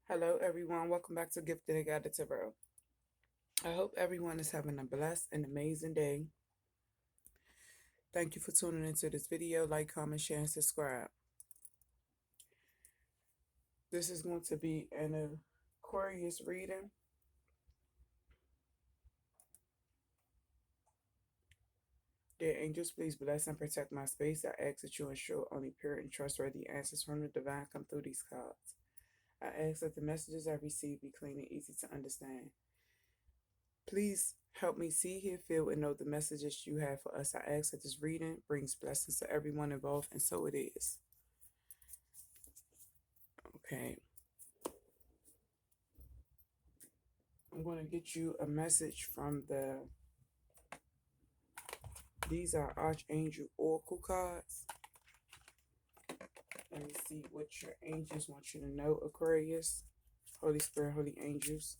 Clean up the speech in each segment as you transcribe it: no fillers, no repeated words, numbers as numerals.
Hello, everyone. Welcome back to Gifted and Guided Tarot. I hope everyone is having a blessed and amazing day. Thank you for tuning into this video. Like, comment, share, and subscribe. This is going to be an Aquarius reading. Dear angels, please bless and protect my space. I ask that you ensure only pure and trustworthy answers from the divine come through these cards. I ask that the messages I receive be clean and easy to understand. Please help me see, hear, feel, and know the messages you have for us. I ask that this reading brings blessings to everyone involved, and so it is. Okay. I'm going to get you a message from these are Archangel Oracle cards. Let me see what your angels want you to know, Aquarius. Holy Spirit, Holy Angels.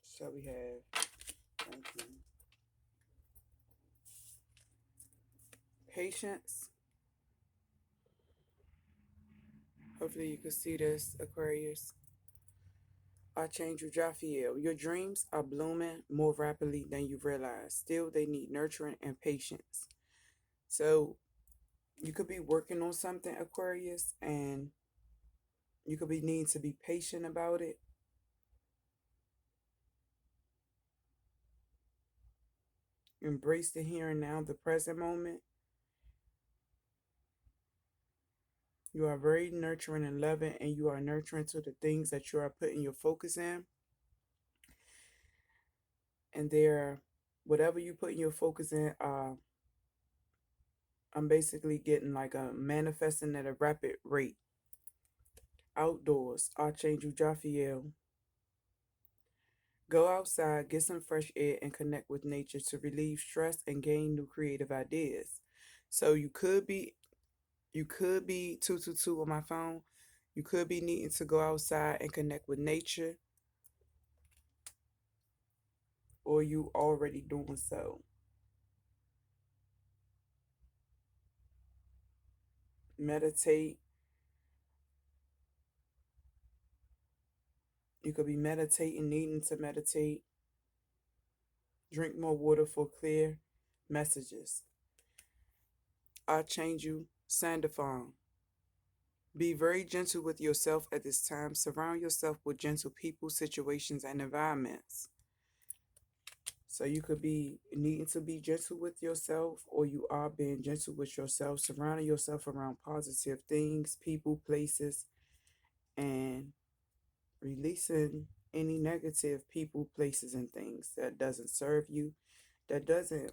So we have, thank you, patience. Hopefully you can see this, Aquarius. Archangel Jophiel, your dreams are blooming more rapidly than you realize. Still, they need nurturing and patience. So you could be working on something, Aquarius, and you could be needing to be patient about it. Embrace the here and now, the present moment. You are very nurturing and loving, and you are nurturing to the things that you are putting your focus in. And whatever you put your focus in, I'm basically getting like a manifesting at a rapid rate. Outdoors, Archangel Jophiel. Go outside, get some fresh air, and connect with nature to relieve stress and gain new creative ideas. So you could be 222 on my phone. You could be needing to go outside and connect with nature, or you already doing so. Meditate. You could be meditating, needing to meditate. Drink more water for clear messages. Archangel Sandalphon. Be very gentle with yourself at this time. Surround yourself with gentle people, situations, and environments. So you could be needing to be gentle with yourself, or you are being gentle with yourself, surrounding yourself around positive things, people, places, and releasing any negative people, places, and things that doesn't serve you, that doesn't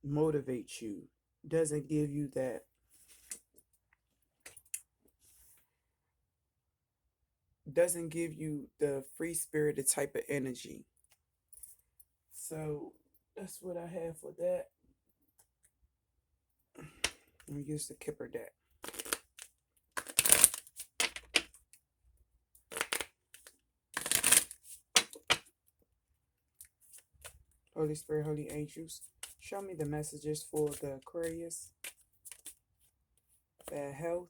motivate you, doesn't give you the free spirited type of energy. So that's what I have for that. I'm gonna use the Kipper deck. Holy Spirit, Holy Angels, show me the messages for the Aquarius. Bad health.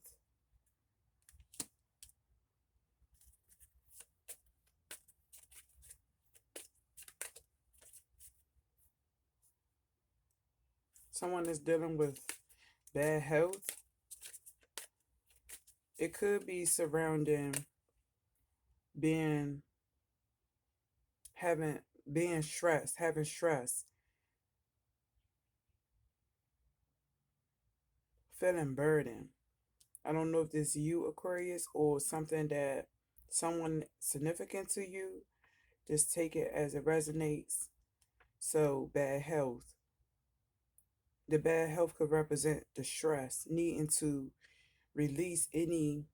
Someone is dealing with bad health. It could be surrounding being stressed, having stress, feeling burdened. I don't know if this is you, Aquarius, or something that someone significant to you. Just take it as it resonates. So bad health. The bad health could represent the stress, needing to release any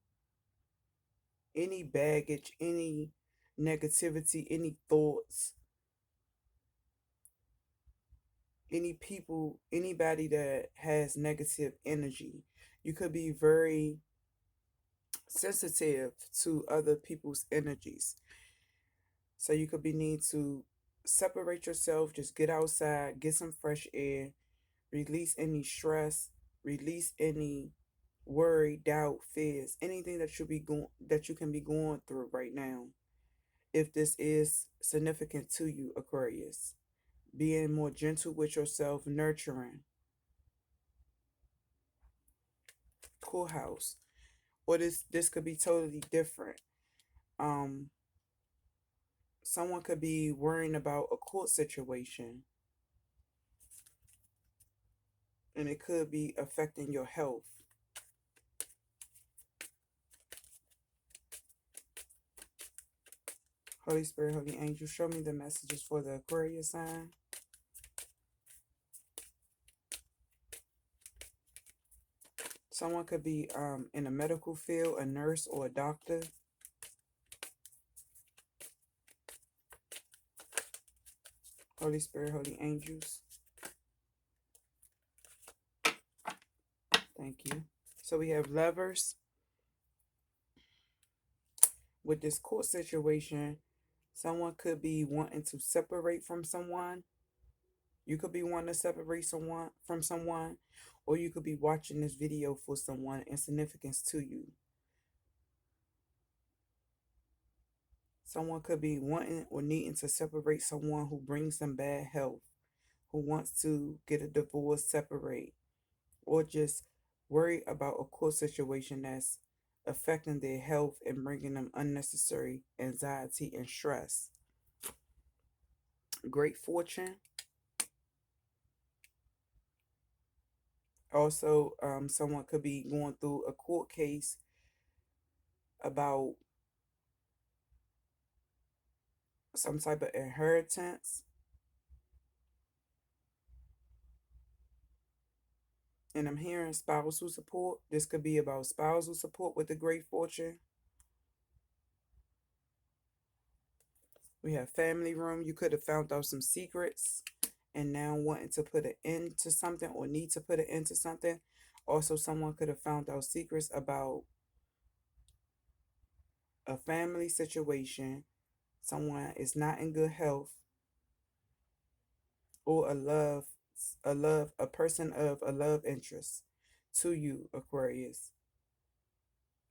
baggage, any negativity, any thoughts, any people, anybody that has negative energy. You could be very sensitive to other people's energies. So you could be need to separate yourself, just get outside, get some fresh air, Release any stress, release any worry, doubt, fears, anything that you can be going through right now. If this is significant to you, Aquarius, being more gentle with yourself, nurturing, cool house, or this could be totally different. Um, Someone could be worrying about a court situation, and it could be affecting your health. Holy Spirit, Holy Angel, show me the messages for the Aquarius sign. Someone could be in a medical field, a nurse or a doctor. Holy Spirit, Holy Angels. Thank you. So we have Lovers. With this court situation, someone could be wanting to separate from someone. You could be wanting to separate someone from someone, or you could be watching this video for someone in significance to you. Someone could be wanting or needing to separate someone who brings them bad health, who wants to get a divorce, separate, or just worry about a court situation that's affecting their health and bringing them unnecessary anxiety and stress. Great fortune. Also, someone could be going through a court case about some type of inheritance. And I'm hearing spousal support. This could be about spousal support with the great fortune. We have family room. You could have found out some secrets and now wanting to put an end to something or need to put an end to something. Also, someone could have found out secrets about a family situation. Someone is not in good health, or a person of a love interest to you, Aquarius.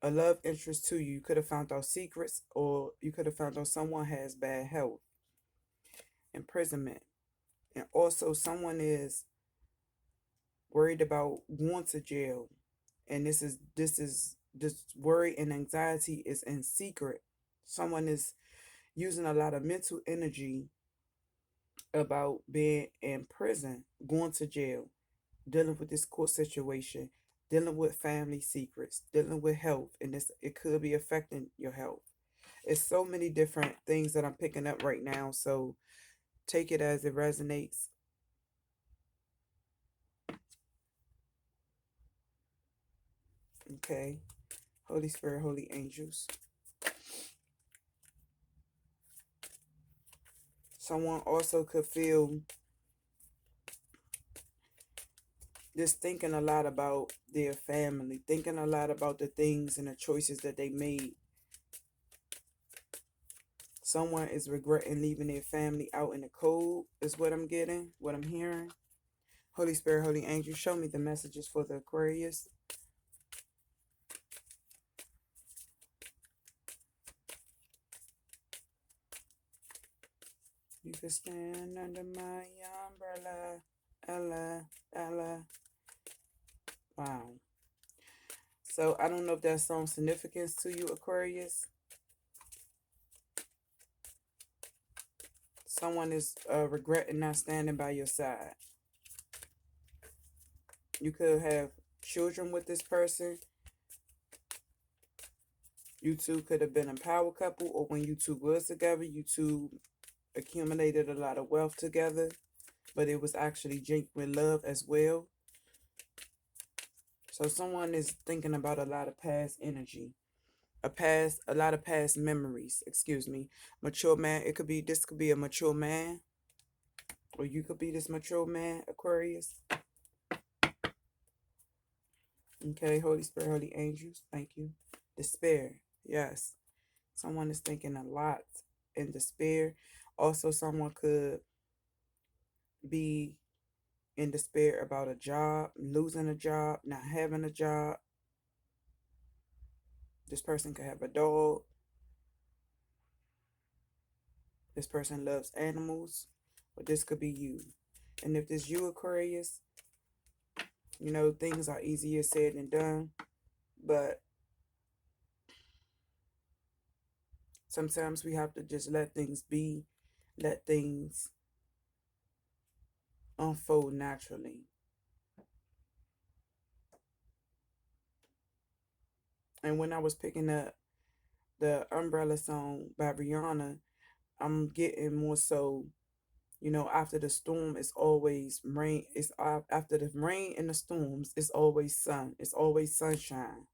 A love interest to you. You could have found out secrets, or you could have found out someone has bad health, imprisonment. And also someone is worried about going to jail. And this worry and anxiety is in secret. Someone is using a lot of mental energy about being in prison, going to jail, dealing with this court situation, dealing with family secrets, dealing with health, and it could be affecting your health. It's so many different things that I'm picking up right now, so take it as it resonates. Okay. Holy Spirit, Holy Angels. Someone also could feel just thinking a lot about their family, thinking a lot about the things and the choices that they made. Someone is regretting leaving their family out in the cold, is what I'm getting, what I'm hearing. Holy Spirit, Holy Angel, show me the messages for the Aquarius. You can stand under my umbrella. Ella, Ella. Wow. So I don't know if that's some significance to you, Aquarius. Someone is regretting not standing by your side. You could have children with this person. You two could have been a power couple, or when you two was together, you two accumulated a lot of wealth together, but it was actually genuine love as well. So someone is thinking about a lot of past energy, a lot of past memories, excuse me. Mature man, this could be a mature man, or you could be this mature man, Aquarius. Okay, Holy Spirit, Holy Angels, thank you. Despair, yes. Someone is thinking a lot in despair. Also, someone could be in despair about a job, losing a job, not having a job. This person could have a dog. This person loves animals. But this could be you. And if this you, Aquarius, you know, things are easier said than done. But sometimes we have to just let things be, let things unfold naturally. And when I was picking up the Umbrella song by Rihanna, I'm getting more so, you know, after the storm, it's always rain. It's after the rain and the storms, it's always sun. It's always sunshine.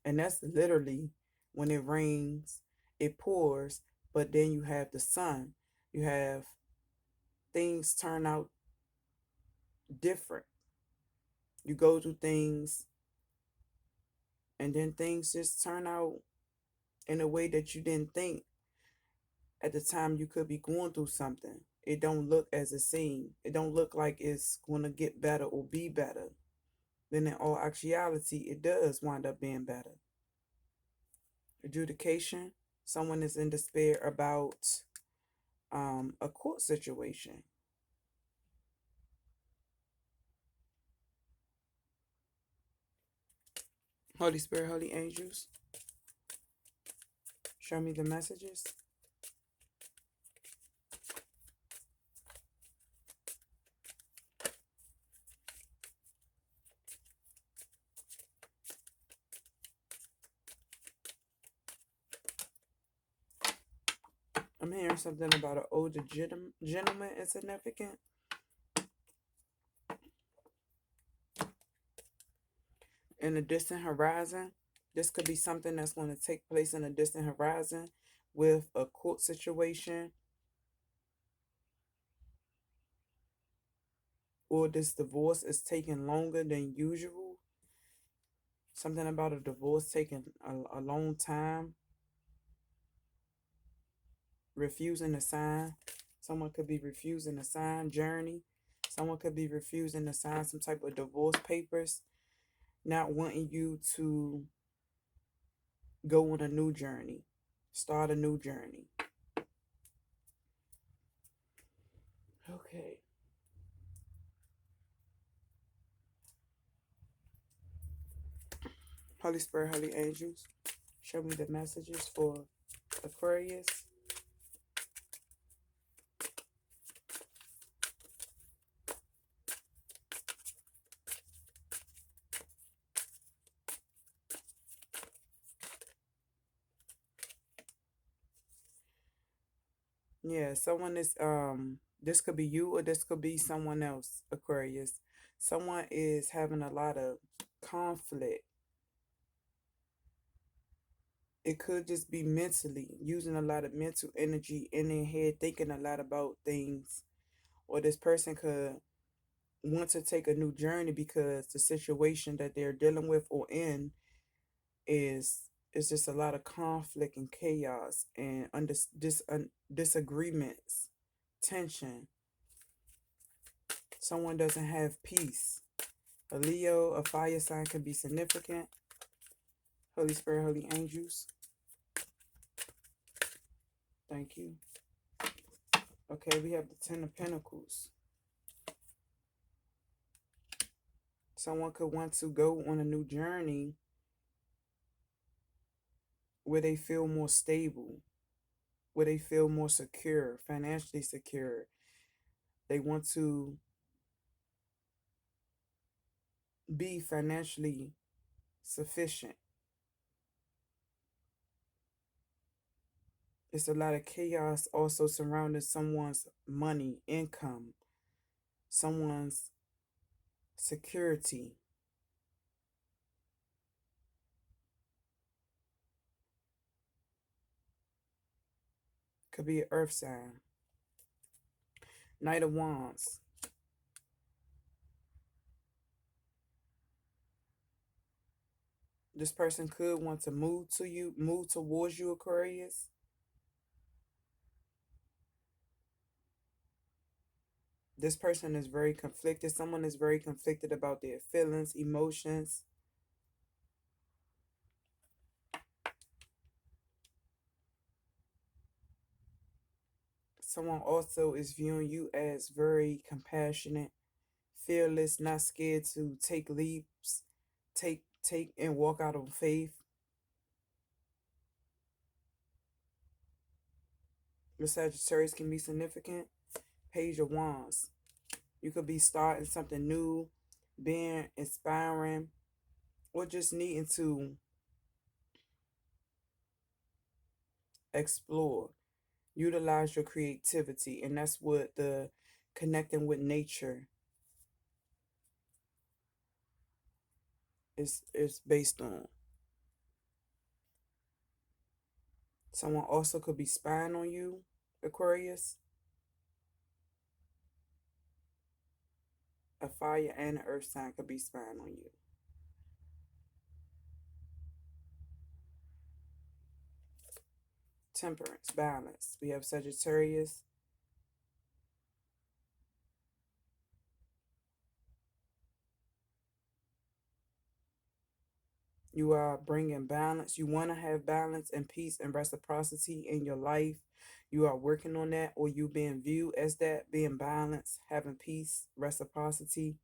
And that's literally when it rains, it pours, but then you have the sun. You have things turn out different. You go through things and then things just turn out in a way that you didn't think at the time you could be going through something. It don't look as it seems. It don't look like it's going to get better or be better. Then in all actuality, it does wind up being better. Adjudication. Someone is in despair about a court situation. Holy Spirit, Holy Angels, show me the messages. I'm hearing something about an older gentleman is significant. In a distant horizon. This could be something that's going to take place in a distant horizon with a court situation, or this divorce is taking longer than usual. Something about a divorce taking a long time. Refusing to sign. Someone could be refusing to sign journey. Someone could be refusing to sign some type of divorce papers, not wanting you to go on a new journey, start a new journey. Okay. Holy Spirit, Holy Angels, show me the messages for Aquarius. Yeah, someone is this could be you or this could be someone else, Aquarius. Someone is having a lot of conflict. It could just be mentally using a lot of mental energy in their head, thinking a lot about things. Or this person could want to take a new journey because the situation that they're dealing with or in is just a lot of conflict and chaos and disagreements, tension. Someone doesn't have peace. A Leo, a fire sign can be significant. Holy Spirit, Holy Angels. Thank you. Okay, we have the Ten of Pentacles. Someone could want to go on a new journey where they feel more stable, where they feel more secure, financially secure. They want to be financially sufficient. It's a lot of chaos also surrounding someone's money, income, someone's security. Could be an earth sign. Knight of Wands. This person could want to move to you, move towards you, Aquarius. This person is very conflicted. Someone is very conflicted about their feelings, emotions. Someone also is viewing you as very compassionate, fearless, not scared to take leaps, take and walk out on faith. The Sagittarius can be significant. Page of Wands. You could be starting something new, being inspiring, or just needing to explore, utilize your creativity. And that's what the connecting with nature is based on. Someone also could be spying on you, Aquarius. A fire and an earth sign could be spying on you. Temperance, balance. We have Sagittarius. You are bringing balance. You want to have balance and peace and reciprocity in your life. You are working on that, or you being viewed as that, being balanced, having peace, reciprocity,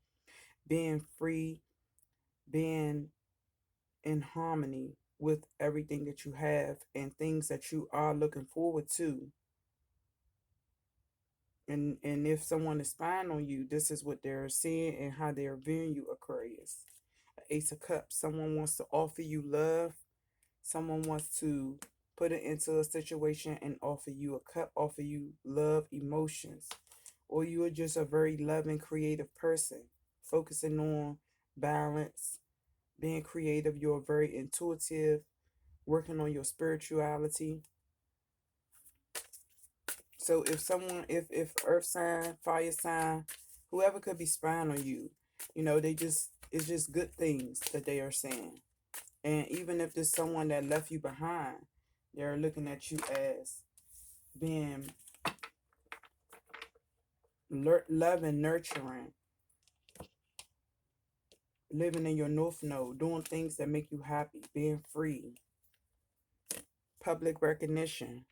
being free, being in harmony with everything that you have and things that you are looking forward to. And if someone is spying on you, this is what they're seeing and how they're viewing you, Aquarius. Ace of Cups. Someone wants to offer you love. Someone wants to put it into a situation and offer you a cup, offer you love, emotions. Or you are just a very loving, creative person, focusing on balance, being creative. You're very intuitive, working on your spirituality. So if earth sign, fire sign, whoever could be spying on you, it's just good things that they are saying. And even if there's someone that left you behind, they're looking at you as being loving, nurturing, living in your north node, doing things that make you happy, being free, public recognition.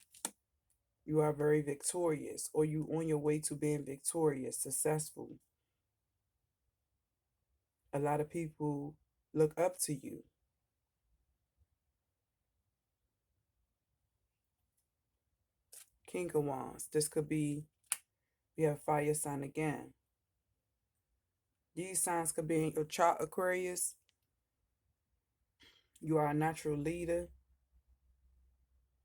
You are very victorious, or you on your way to being victorious, successful. A lot of people look up to you. King of Wands. This could be, we have fire sign again. These signs could be in your chart, Aquarius. You are a natural leader.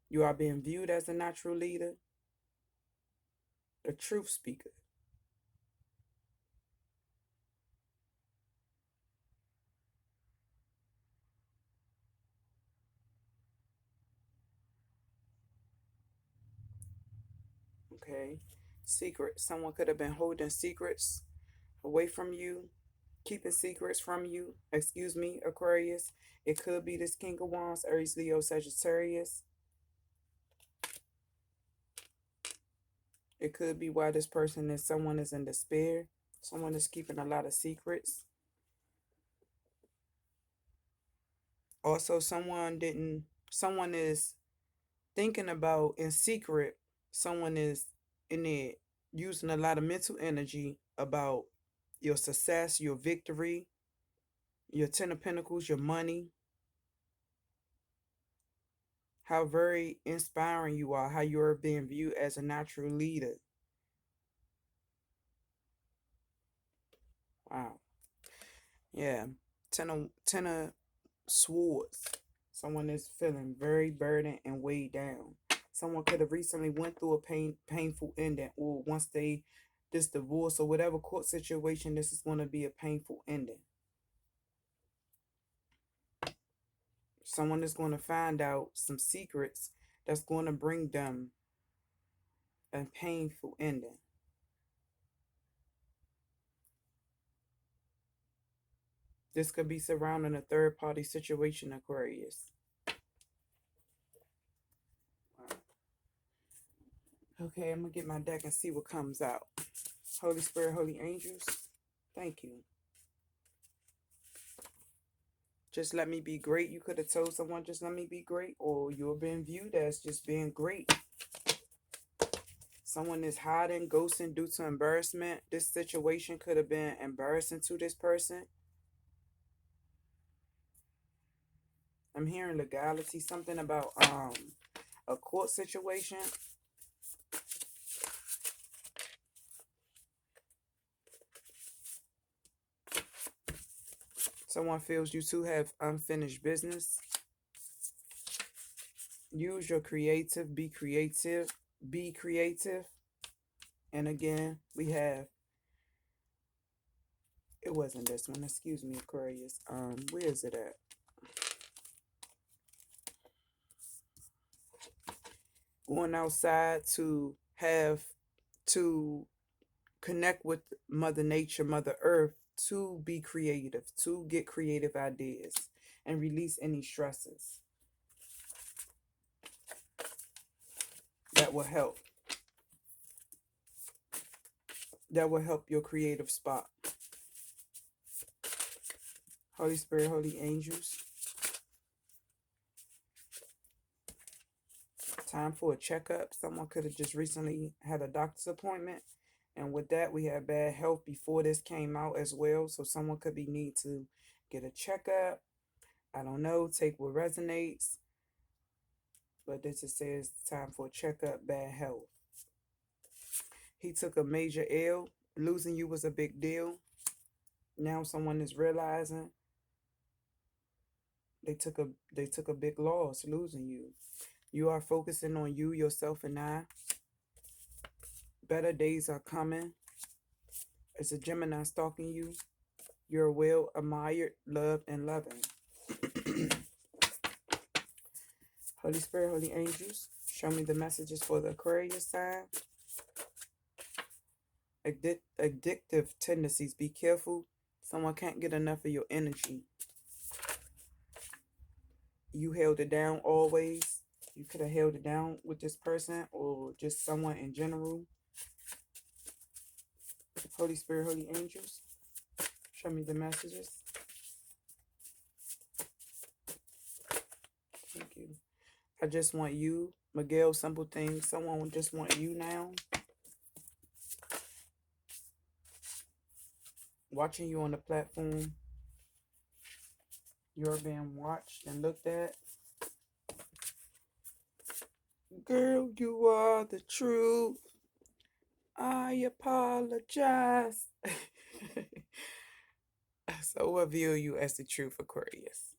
You are being viewed as a natural leader, a truth speaker. Okay. Secret. Someone could have been holding secrets away from you, keeping secrets from you. Excuse me, Aquarius. It could be this King of Wands, Aries, Leo, Sagittarius. It could be why this person is, someone is in despair. Someone is keeping a lot of secrets. Also, someone is thinking about in secret, someone is in there using a lot of mental energy about your success, your victory, your Ten of Pentacles, your money, how very inspiring you are, how you're being viewed as a natural leader. Wow. Yeah. Ten of Swords. Someone is feeling very burdened and weighed down. Someone could have recently went through a painful ending, or once this divorce or whatever court situation, this is going to be a painful ending. Someone is going to find out some secrets that's going to bring them a painful ending. This could be surrounding a third party situation, Aquarius. Okay, I'm going to get my deck and see what comes out. Holy Spirit, holy angels, thank you. Just let me be great. You could have told someone, just let me be great, or you're being viewed as just being great. Someone is hiding, ghosting due to embarrassment. This situation could have been embarrassing to this person. I'm hearing legality, something about a court situation. Someone feels you two have unfinished business. Use your creative, be creative, be creative. And again, we have, it wasn't this one, excuse me, Aquarius. Where is it at? Going outside to connect with Mother Nature, Mother Earth, to be creative, to get creative ideas and release any stresses. That will help. That will help your creative spot. Holy Spirit, holy angels. Time for a checkup. Someone could have just recently had a doctor's appointment. And with that, we had bad health before this came out as well. So someone could be need to get a checkup. I don't know. Take what resonates. But this just says time for a checkup, bad health. He took a major L. Losing you was a big deal. Now someone is realizing they took a big loss losing you. You are focusing on you, yourself, and I. Better days are coming. It's a Gemini stalking you. You're well admired, loved, and loving. Holy Spirit, holy angels, show me the messages for the Aquarius sign. Addictive tendencies. Be careful. Someone can't get enough of your energy. You held it down always. You could have held it down with this person or just someone in general. Holy Spirit, holy angels, show me the messages. Thank you. I just want you, Miguel, simple things. Someone just want you now. Watching you on the platform. You're being watched and looked at. Girl, you are the truth. I apologize. So what view you as the truth, Aquarius?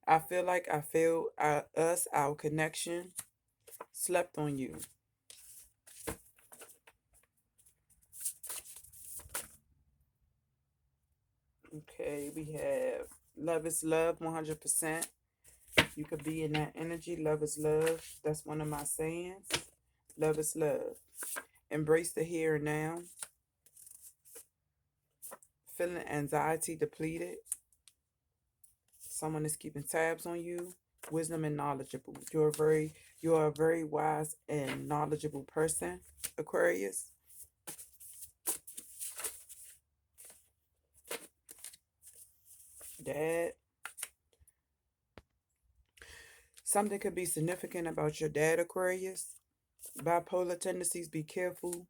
I feel like our connection slept on you. Okay, we have love is love, 100%. You could be in that energy. Love is love. That's one of my sayings. Love is love. Embrace the here and now. Feeling anxiety depleted. Someone is keeping tabs on you. Wisdom and knowledgeable. You are a very wise and knowledgeable person, Aquarius. Dad. Something could be significant about your dad, Aquarius. Bipolar tendencies, be careful.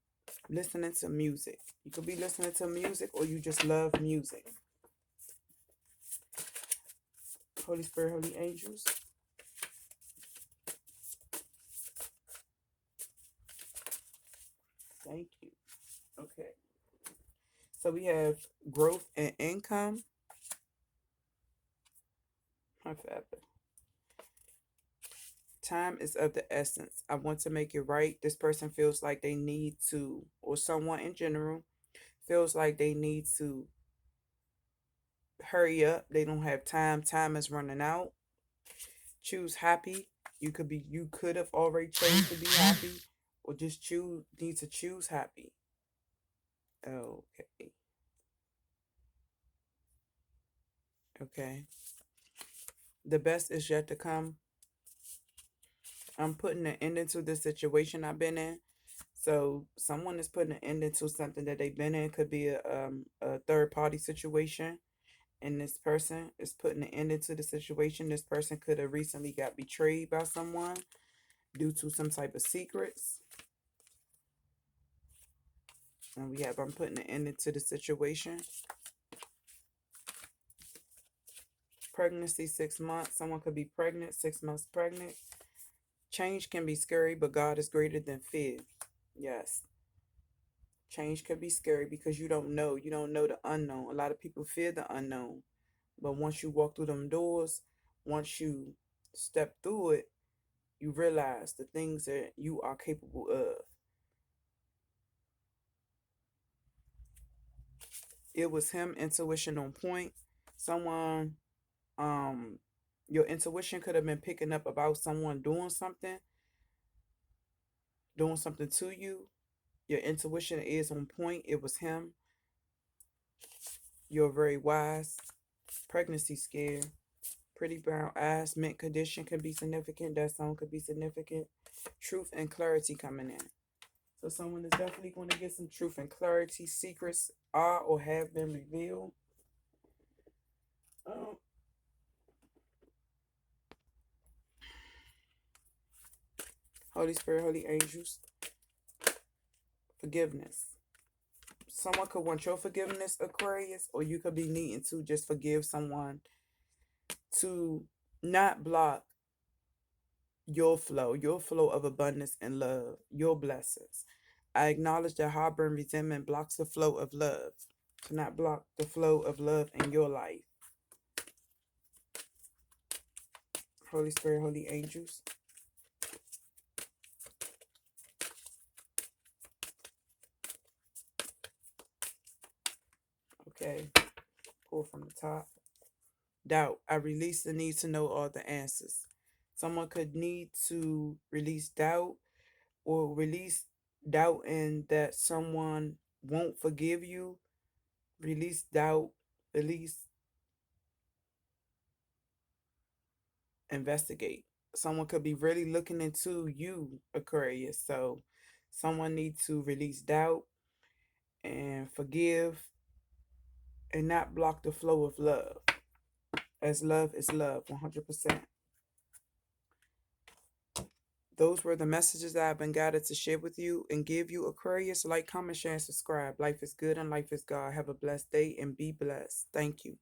Listening to music. You could be listening to music or you just love music. Holy Spirit, holy angels. Thank you. Okay. So we have growth and income. Time is of the essence. I want to make it right. This person feels like they need to, or someone in general feels like they need to hurry up. They don't have time. Time is running out. Choose happy. You could have already chose to be happy, or just need to choose happy. Okay. Okay. The best is yet to come. I'm putting an end into this situation I've been in. So someone is putting an end into something that they've been in. Could be a third party situation, and this person is putting an end into the situation. This person could have recently got betrayed by someone due to some type of secrets. And we have I'm putting an end into the situation. Pregnancy 6 months. Someone could be pregnant, 6 months pregnant. Change can be scary, but God is greater than fear. Yes. Change could be scary because you don't know. You don't know the unknown. A lot of people fear the unknown. But once you walk through them doors, once you step through it, you realize the things that you are capable of. It was him, intuition on point. Someone, um, your intuition could have been picking up about someone doing something to you. Your intuition is on point. It was him. You're very wise. Pregnancy scare. Pretty brown eyes. Mint condition could be significant. That song could be significant. Truth and clarity coming in. So someone is definitely going to get some truth and clarity. Secrets are or have been revealed. Um, Holy Spirit, Holy Angels. Forgiveness. Someone could want your forgiveness, Aquarius, or you could be needing to just forgive someone to not block your flow of abundance and love, your blessings. I acknowledge that harboring resentment blocks the flow of love. To not block the flow of love in your life. Holy Spirit, Holy Angels. Okay, pull from the top. Doubt. I release the need to know all the answers. Someone could need to release doubt or release doubt in that someone won't forgive you. Release doubt. Release investigate. Someone could be really looking into you, Aquarius. So someone needs to release doubt and forgive and not block the flow of love. As love is love, 100%. Those were the messages that I've been guided to share with you and give you, Aquarius. Like, comment, share, and subscribe. Life is good and life is God. Have a blessed day and be blessed. Thank you.